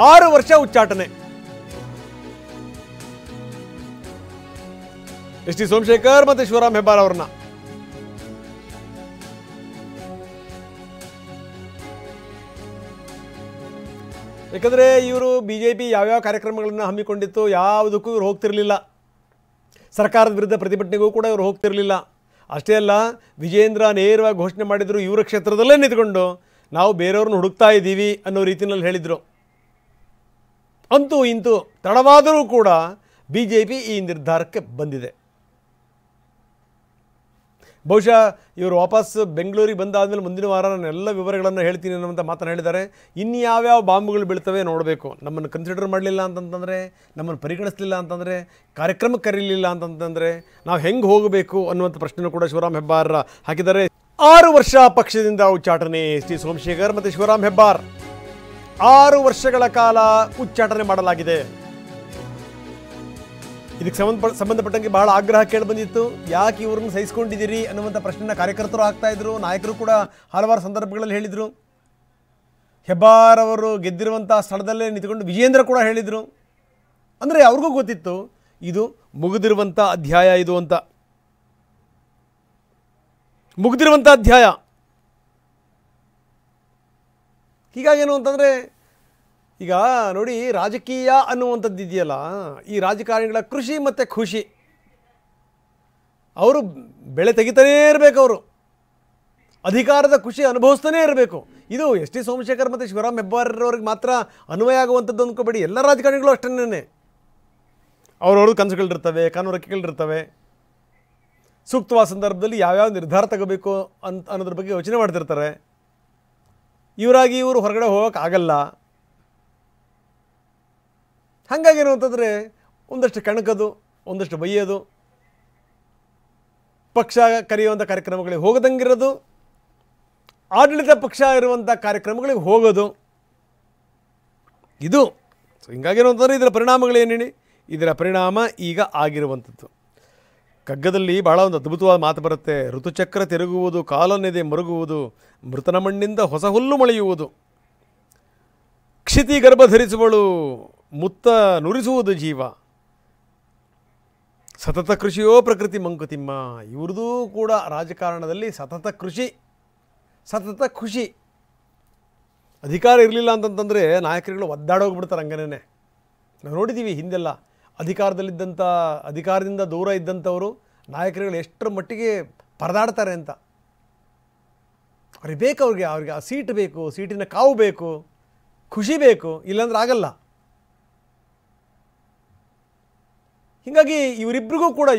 6 ವರ್ಷ ಉಚ್ಚಾಟನೆ. S T Somashekar ಮತ್ತು ಶಿವರಾಮ್ ಹೆಬ್ಬಾರ್ ಅವ್ರನ್ನ ಯಾಕಂದರೆ ಇವರು BJP ಯಾವ್ಯಾವ ಕಾರ್ಯಕ್ರಮಗಳನ್ನು ಹಮ್ಮಿಕೊಂಡಿತ್ತು ಯಾವುದಕ್ಕೂ ಇವರು ಹೋಗ್ತಿರಲಿಲ್ಲ. ಸರ್ಕಾರದ ವಿರುದ್ಧ ಪ್ರತಿಭಟನೆಗೂ ಕೂಡ ಇವರು ಹೋಗ್ತಿರಲಿಲ್ಲ. ಅಷ್ಟೇ ಅಲ್ಲ, ವಿಜೇಂದ್ರ ನೇರವಾಗಿ ಘೋಷಣೆ ಮಾಡಿದರು, ಇವರ ಕ್ಷೇತ್ರದಲ್ಲೇ ನಿಂತ್ಕೊಂಡು ನಾವು ಬೇರೆಯವ್ರನ್ನ ಹುಡುಕ್ತಾ ಇದ್ದೀವಿ ಅನ್ನೋ ರೀತಿಯಲ್ಲಿ ಹೇಳಿದರು. ಅಂತೂ ಇಂತೂ ತಡವಾದರೂ ಕೂಡ BJP ಈ ನಿರ್ಧಾರಕ್ಕೆ ಬಂದಿದೆ. ಬಹುಶಃ ಇವರು ವಾಪಸ್ ಬೆಂಗಳೂರಿಗೆ ಬಂದಾದಮೇಲೆ ಮುಂದಿನ ವಾರ ನಾನು ಎಲ್ಲ ವಿವರಗಳನ್ನು ಹೇಳ್ತೀನಿ ಅನ್ನುವಂಥ ಮಾತನ್ನು ಹೇಳಿದ್ದಾರೆ. ಇನ್ಯಾವ್ಯಾವ ಬಾಂಬುಗಳು ಬೀಳ್ತವೆ ನೋಡಬೇಕು. ನಮ್ಮನ್ನು ಕನ್ಸಿಡರ್ ಮಾಡಲಿಲ್ಲ ಅಂತಂತಂದರೆ, ನಮ್ಮನ್ನು ಪರಿಗಣಿಸಲಿಲ್ಲ ಅಂತಂದರೆ, ಕಾರ್ಯಕ್ರಮಕ್ಕೆ ಕರೀಲಿಲ್ಲ ಅಂತಂತಂದರೆ ನಾವು ಹೆಂಗೆ ಹೋಗಬೇಕು ಅನ್ನುವಂಥ ಪ್ರಶ್ನೆಯೂ ಕೂಡ ಶಿವರಾಮ್ ಹೆಬ್ಬಾರ್ ಹಾಕಿದ್ದಾರೆ. 6 ವರ್ಷ ಪಕ್ಷದಿಂದ ಉಚ್ಚಾಟನೆ. ಎಸ್ ಟಿ ಸೋಮಶೇಖರ್ ಮತ್ತು ಶಿವರಾಮ್ ಹೆಬ್ಬಾರ್ 6 ವರ್ಷಗಳ ಕಾಲ ಉಚ್ಚಾಟನೆ ಮಾಡಲಾಗಿದೆ. ಇದಕ್ಕೆ ಸಂಬಂಧಪಟ್ಟಂಗೆ ಬಹಳ ಆಗ್ರಹ ಕೇಳಿ ಬಂದಿತ್ತು. ಯಾಕೆ ಇವ್ರನ್ನ ಸಹಿಸ್ಕೊಂಡಿದ್ದೀರಿ ಅನ್ನುವಂಥ ಪ್ರಶ್ನೆನ ಕಾರ್ಯಕರ್ತರು ಆಗ್ತಾ ಇದ್ರು, ನಾಯಕರು ಕೂಡ ಹಲವಾರು ಸಂದರ್ಭಗಳಲ್ಲಿ ಹೇಳಿದರು. ಹೆಬ್ಬಾರ್ ಅವರು ಗೆದ್ದಿರುವಂಥ ಸ್ಥಳದಲ್ಲೇ ನಿಂತುಕೊಂಡು ವಿಜೇಂದ್ರ ಕೂಡ ಹೇಳಿದರು. ಅಂದರೆ ಅವ್ರಿಗೂ ಗೊತ್ತಿತ್ತು ಇದು ಮುಗಿದಿರುವಂಥ ಅಧ್ಯಾಯ, ಇದು ಅಂತ. ಮುಗಿದಿರುವಂಥ ಅಧ್ಯಾಯ. ಹೀಗಾಗೇನು ಅಂತಂದರೆ, ಈಗ ನೋಡಿ, ರಾಜಕೀಯ ಅನ್ನುವಂಥದ್ದು ಇದೆಯಲ್ಲ, ಈ ರಾಜಕಾರಣಿಗಳ ಕೃಷಿ ಮತ್ತು ಖುಷಿ. ಅವರು ಬೆಳೆ ತೆಗಿತಾನೇ ಇರಬೇಕು, ಅವರು ಅಧಿಕಾರದ ಖುಷಿ ಅನುಭವಿಸ್ತಾನೇ ಇರಬೇಕು. ಇದು ಎಸ್ ಟಿ ಸೋಮಶೇಖರ್ ಮತ್ತು ಶಿವರಾಮ್ ಹೆಬ್ಬಾರ್ರವ್ರಿಗೆ ಮಾತ್ರ ಅನ್ವಯ ಆಗುವಂಥದ್ದು ಅಂದ್ಕೋಬೇಡಿ. ಎಲ್ಲ ರಾಜಕಾರಣಿಗಳು ಅಷ್ಟೇ. ಅವ್ರವ್ರದ್ದು ಕನಸುಗಳಿರ್ತವೆ, ಕಾನೂರಕ್ಕೆಗಳಿರ್ತವೆ. ಸೂಕ್ತವಾದ ಸಂದರ್ಭದಲ್ಲಿ ಯಾವ್ಯಾವ ನಿರ್ಧಾರ ತಗೋಬೇಕು ಅನ್ನೋದ್ರ ಬಗ್ಗೆ ಯೋಚನೆ ಮಾಡ್ತಿರ್ತಾರೆ. ಇವರಾಗಿ ಇವರು ಹೊರಗಡೆ ಹೋಗೋಕ್ಕಾಗಲ್ಲ. ಹಾಗಾಗೇನು ಅಂತಂದರೆ ಒಂದಷ್ಟು ಕಣಕೋದು, ಒಂದಷ್ಟು ಬೈಯೋದು, ಪಕ್ಷ ಕರೆಯುವಂಥ ಕಾರ್ಯಕ್ರಮಗಳಿಗೆ ಹೋಗದಂಗಿರೋದು, ಆಡಳಿತ ಪಕ್ಷ ಇರುವಂಥ ಕಾರ್ಯಕ್ರಮಗಳಿಗೆ ಹೋಗೋದು, ಇದು. ಸೊ ಹಿಂಗಾಗೇನು ಅಂತಂದರೆ ಇದರ ಪರಿಣಾಮಗಳೇನೇಳಿ, ಇದರ ಪರಿಣಾಮ ಈಗ ಆಗಿರುವಂಥದ್ದು. ಕಗ್ಗದಲ್ಲಿ ಬಹಳ ಒಂದು ಅದ್ಭುತವಾದ ಮಾತು ಬರುತ್ತೆ. ಋತುಚಕ್ರ ತಿರುಗುವುದು, ಕಾಲನೆದೆ ಮರುಗುವುದು, ಮೃತನ ಮಣ್ಣಿಂದ ಹೊಸ ಹುಲ್ಲು ಮೊಳೆಯುವುದು, ಕ್ಷಿತಿ ಗರ್ಭ ಧರಿಸುವಳು, ಮುತ್ತ ನುರಿಸುವುದು ಜೀವ, ಸತತ ಕೃಷಿಯೋ ಪ್ರಕೃತಿ ಮಂಕುತಿಮ್ಮ. ಇವ್ರದೂ ಕೂಡ ರಾಜಕಾರಣದಲ್ಲಿ ಸತತ ಕೃಷಿ, ಸತತ ಖುಷಿ. ಅಧಿಕಾರ ಇರಲಿಲ್ಲ ಅಂತಂತಂದರೆ ನಾಯಕರುಗಳು ಒದ್ದಾಡೋಗ್ಬಿಡ್ತಾರೆ ಹಂಗನೇ. ನಾವು ನೋಡಿದ್ದೀವಿ ಹಿಂದೆಲ್ಲ, ಅಧಿಕಾರದಿಂದ ದೂರ ಇದ್ದಂಥವರು ನಾಯಕರುಗಳು ಎಷ್ಟರ ಮಟ್ಟಿಗೆ ಪರದಾಡ್ತಾರೆ ಅಂತ. ಅವ್ರಿಗೆ ಬೇಕು, ಅವ್ರಿಗೆ ಆ ಸೀಟ್ ಬೇಕು, ಸೀಟಿನ ಕಾವು ಬೇಕು, ಖುಷಿ ಬೇಕು, ಇಲ್ಲಾಂದ್ರೆ ಆಗಲ್ಲ. ಹೀಗಾಗಿ ಇವರಿಬ್ಬರಿಗೂ ಕೂಡ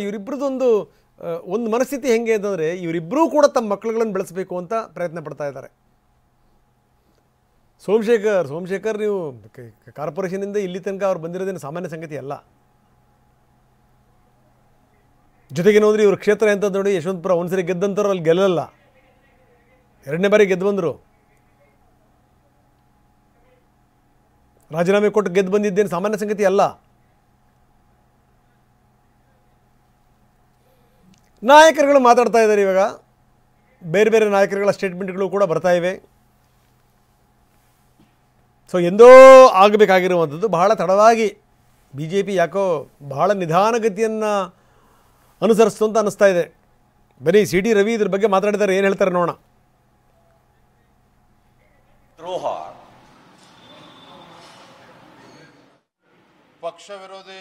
ಒಂದು ಮನಸ್ಥಿತಿ ಹೆಂಗೆ ಅಂತಂದರೆ, ಇವರಿಬ್ಬರೂ ಕೂಡ ತಮ್ಮ ಮಕ್ಕಳುಗಳನ್ನು ಬೆಳೆಸಬೇಕು ಅಂತ ಪ್ರಯತ್ನ ಪಡ್ತಾ ಇದ್ದಾರೆ. ಸೋಮಶೇಖರ್ ನೀವು ಕಾರ್ಪೊರೇಷನಿಂದ ಇಲ್ಲಿ ತನಕ ಅವ್ರು ಬಂದಿರೋದೇನು ಸಾಮಾನ್ಯ ಸಂಗತಿ ಅಲ್ಲ. ಜೊತೆಗೆ ನೋಡ್ರಿ, ಇವ್ರ ಕ್ಷೇತ್ರ ಅಂತ ನೋಡಿ, ಯಶವಂತಪುರ ಒಂದ್ಸರಿ ಗೆದ್ದಂಥವ್ರು ಅಲ್ಲಿ ಗೆಲ್ಲಲ್ಲ, 2ನೇ ಬಾರಿ ಗೆದ್ದು ಬಂದರು. ರಾಜೀನಾಮೆ ಕೊಟ್ಟು ಗೆದ್ದು ಬಂದಿದ್ದೇನು ಸಾಮಾನ್ಯ ಸಂಗತಿ ಅಲ್ಲ. ನಾಯಕರುಗಳು ಮಾತಾಡ್ತಾ ಇದ್ದಾರೆ ಇವಾಗ. ಬೇರೆ ಬೇರೆ ನಾಯಕರುಗಳ ಸ್ಟೇಟ್ಮೆಂಟ್ಗಳು ಕೂಡ ಬರ್ತಾ ಇವೆ. ಸೊ ಎಂದೋ ಆಗಬೇಕಾಗಿರುವಂಥದ್ದು ಬಹಳ ತಡವಾಗಿ BJP ಯಾಕೋ ಬಹಳ ನಿಧಾನಗತಿಯನ್ನು ಅನುಸರಿಸ್ತು ಅಂತ ಅನ್ನಿಸ್ತಾ ಇದೆ. ಬರೀ CT ರವಿ ಇದ್ರ ಬಗ್ಗೆ ಮಾತಾಡಿದ್ದಾರೆ, ಏನು ಹೇಳ್ತಾರೆ ನೋಡೋಣ. ದ್ರೋಹ, ಪಕ್ಷ ವಿರೋಧಿ